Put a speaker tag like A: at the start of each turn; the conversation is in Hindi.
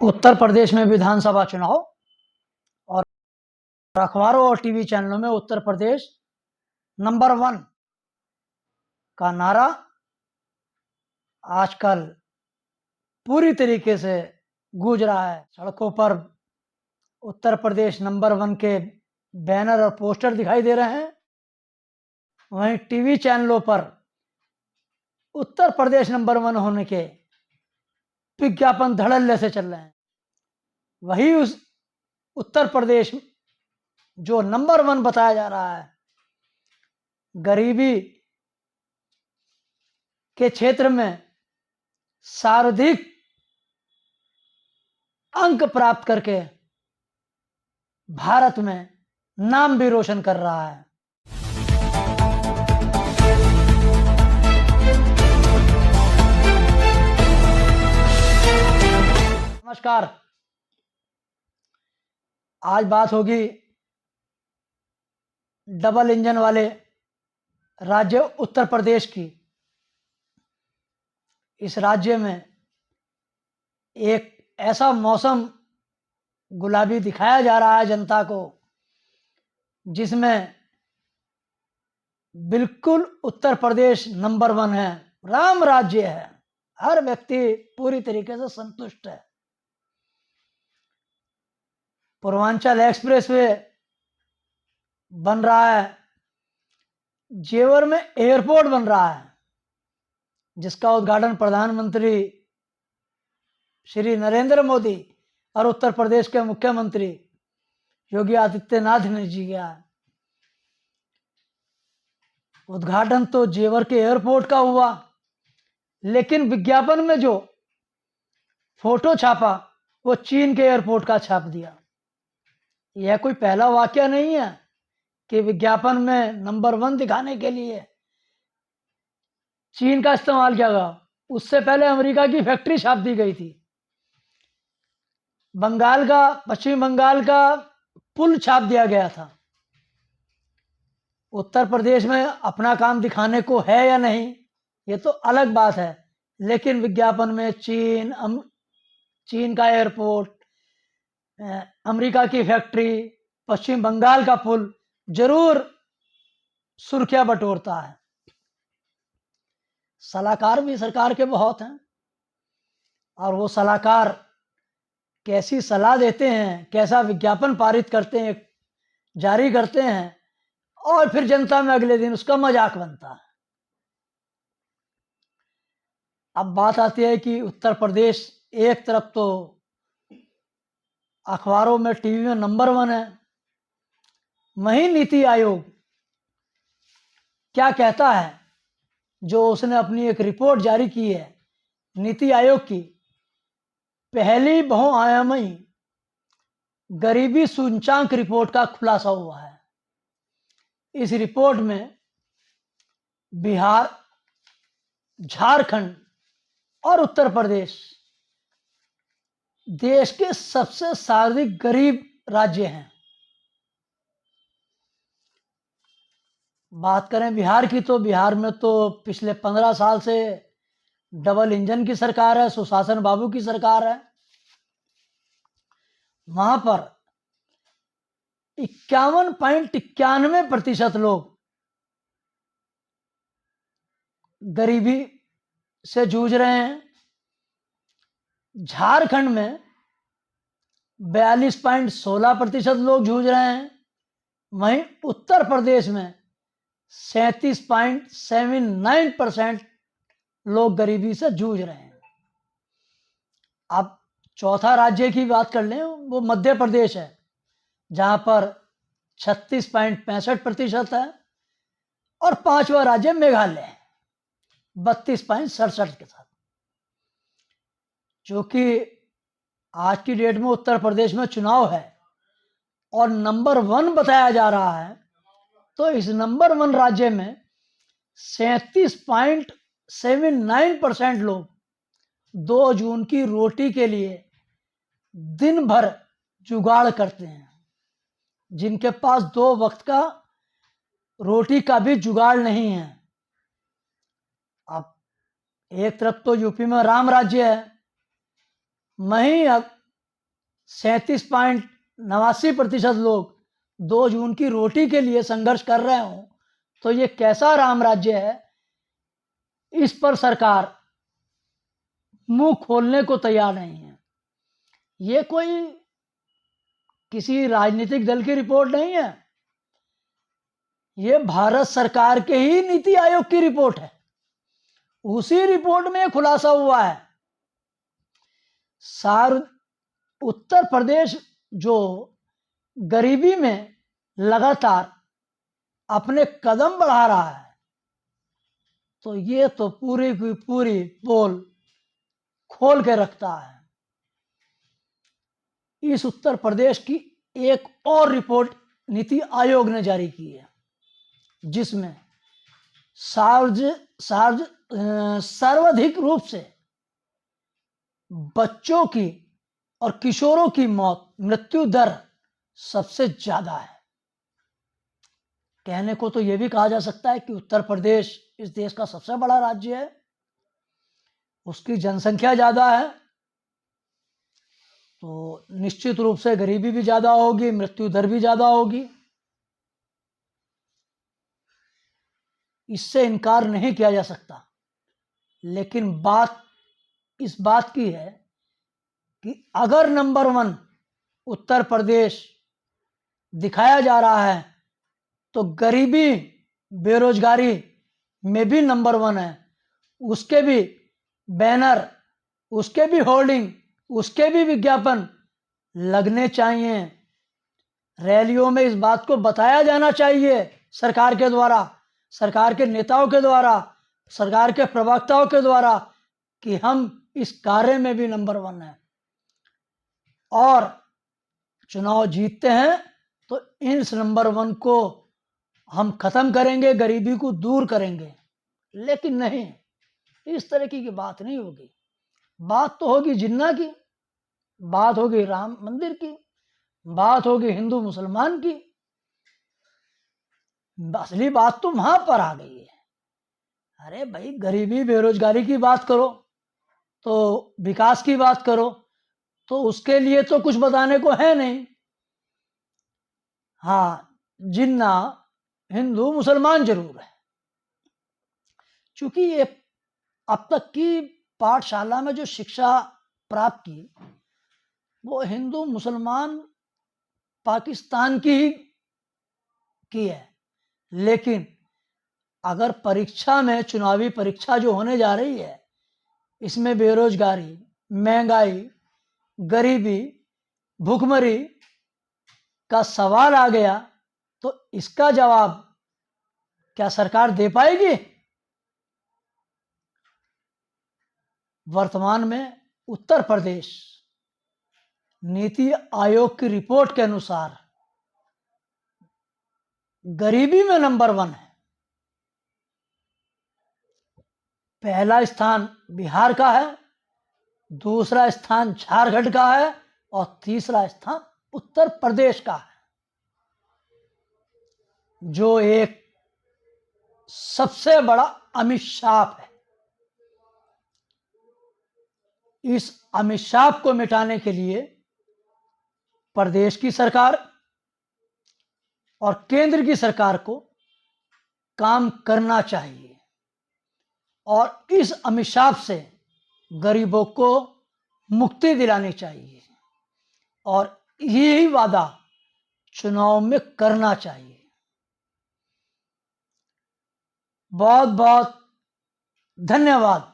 A: उत्तर प्रदेश में विधानसभा चुनाव और अखबारों और टीवी चैनलों में उत्तर प्रदेश नंबर 1 का नारा आजकल पूरी तरीके से गूंज रहा है। सड़कों पर उत्तर प्रदेश नंबर 1 के बैनर और पोस्टर दिखाई दे रहे हैं। वहीं टीवी चैनलों पर उत्तर प्रदेश नंबर 1 होने के विज्ञापन धड़ल्ले से चल रहे हैं। वही उस उत्तर प्रदेश जो नंबर 1 बताया जा रहा है, गरीबी के क्षेत्र में सर्वाधिक अंक प्राप्त करके भारत में नाम भी रोशन कर रहा है। नमस्कार, आज बात होगी डबल इंजन वाले राज्य उत्तर प्रदेश की। इस राज्य में एक ऐसा मौसम गुलाबी दिखाया जा रहा है जनता को, जिसमें बिल्कुल उत्तर प्रदेश नंबर 1 है, राम राज्य है। हर व्यक्ति पूरी तरीके से संतुष्ट है। पूर्वांचल एक्सप्रेसवे बन रहा है, जेवर में एयरपोर्ट बन रहा है, जिसका उद्घाटन प्रधानमंत्री श्री नरेंद्र मोदी और उत्तर प्रदेश के मुख्यमंत्री योगी आदित्यनाथ ने जी किया। उद्घाटन तो जेवर के एयरपोर्ट का हुआ, लेकिन विज्ञापन में जो फोटो छापा वो चीन के एयरपोर्ट का छाप दिया। यह कोई पहला वाकया नहीं है कि विज्ञापन में नंबर 1 दिखाने के लिए चीन का इस्तेमाल किया गया। उससे पहले अमेरिका की फैक्ट्री छाप दी गई थी। पश्चिम बंगाल का पुल छाप दिया गया था। उत्तर प्रदेश में अपना काम दिखाने को है या नहीं, ये तो अलग बात है, लेकिन विज्ञापन में चीन का एयरपोर्ट, अमेरिका की फैक्ट्री, पश्चिम बंगाल का पुल जरूर सुर्खियां बटोरता है। सलाहकार भी सरकार के बहुत हैं, और वो सलाहकार कैसी सलाह देते हैं, कैसा विज्ञापन पारित करते हैं, जारी करते हैं, और फिर जनता में अगले दिन उसका मजाक बनता है। अब बात आती है कि उत्तर प्रदेश एक तरफ तो अखबारों में, टीवी में नंबर 1 है, वहीं नीति आयोग क्या कहता है, जो उसने अपनी एक रिपोर्ट जारी की है। नीति आयोग की पहली बहुआयामी गरीबी सूचकांक रिपोर्ट का खुलासा हुआ है। इस रिपोर्ट में बिहार, झारखंड और उत्तर प्रदेश देश के सबसे सर्वाधिक गरीब राज्य हैं। बात करें बिहार की, तो बिहार में तो पिछले 15 साल से डबल इंजन की सरकार है, सुशासन बाबू की सरकार है। वहां पर 51.91% लोग गरीबी से जूझ रहे हैं। झारखंड में 42.16% लोग जूझ रहे हैं। वहीं उत्तर प्रदेश में 37.79% लोग गरीबी से जूझ रहे हैं। अब चौथा राज्य की बात कर लें, वो मध्य प्रदेश है, जहां पर 36.65% है, और 5वां राज्य मेघालय है 32.67 के साथ। जो कि आज की डेट में उत्तर प्रदेश में चुनाव है और नंबर 1 बताया जा रहा है, तो इस नंबर 1 राज्य में 37.79% लोग 2 जून की रोटी के लिए दिन भर जुगाड़ करते हैं, जिनके पास 2 वक्त का रोटी का भी जुगाड़ नहीं है। अब एक तरफ तो यूपी में राम राज्य है, वहीं 37.89% लोग 2 जून की रोटी के लिए संघर्ष कर रहे हों, तो ये कैसा राम राज्य है? इस पर सरकार मुंह खोलने को तैयार नहीं है। ये कोई किसी राजनीतिक दल की रिपोर्ट नहीं है, ये भारत सरकार के ही नीति आयोग की रिपोर्ट है। उसी रिपोर्ट में खुलासा हुआ है उत्तर प्रदेश जो गरीबी में लगातार अपने कदम बढ़ा रहा है, तो ये तो पूरी की पूरी पोल खोल के रखता है। इस उत्तर प्रदेश की एक और रिपोर्ट नीति आयोग ने जारी की है, जिसमें सर्वाधिक रूप से बच्चों की और किशोरों की मृत्यु दर सबसे ज्यादा है। कहने को तो यह भी कहा जा सकता है कि उत्तर प्रदेश इस देश का सबसे बड़ा राज्य है, उसकी जनसंख्या ज्यादा है, तो निश्चित रूप से गरीबी भी ज्यादा होगी, मृत्यु दर भी ज्यादा होगी। इससे इनकार नहीं किया जा सकता। लेकिन बात इस बात की है कि अगर नंबर 1 उत्तर प्रदेश दिखाया जा रहा है, तो गरीबी बेरोजगारी में भी नंबर 1 है। उसके भी बैनर, उसके भी होर्डिंग, उसके भी विज्ञापन लगने चाहिए। रैलियों में इस बात को बताया जाना चाहिए सरकार के द्वारा, सरकार के नेताओं के द्वारा, सरकार के प्रवक्ताओं के द्वारा, कि हम इस कार्य में भी नंबर 1 है और चुनाव जीतते हैं तो इस नंबर 1 को हम खत्म करेंगे, गरीबी को दूर करेंगे। लेकिन नहीं, इस तरह की बात नहीं होगी। बात तो होगी जिन्ना की, बात होगी राम मंदिर की, बात होगी हिंदू मुसलमान की। असली बात तो वहां पर आ गई है। अरे भाई, गरीबी बेरोजगारी की बात करो तो विकास की बात करो, तो उसके लिए तो कुछ बताने को है नहीं। हाँ, जिन्ना हिंदू मुसलमान जरूर है, क्योंकि ये अब तक की पाठशाला में जो शिक्षा प्राप्त की वो हिंदू मुसलमान पाकिस्तान की है। लेकिन अगर परीक्षा में, चुनावी परीक्षा जो होने जा रही है, इसमें बेरोजगारी, महंगाई, गरीबी, भूखमरी का सवाल आ गया, तो इसका जवाब क्या सरकार दे पाएगी? वर्तमान में उत्तर प्रदेश नीति आयोग की रिपोर्ट के अनुसार गरीबी में नंबर 1 है। पहला स्थान बिहार का है, दूसरा स्थान झारखंड का है और तीसरा स्थान उत्तर प्रदेश का है, जो एक सबसे बड़ा अभिशाप है। इस अभिशाप को मिटाने के लिए प्रदेश की सरकार और केंद्र की सरकार को काम करना चाहिए और इस अभिशाप से गरीबों को मुक्ति दिलानी चाहिए और यही वादा चुनाव में करना चाहिए। बहुत बहुत धन्यवाद।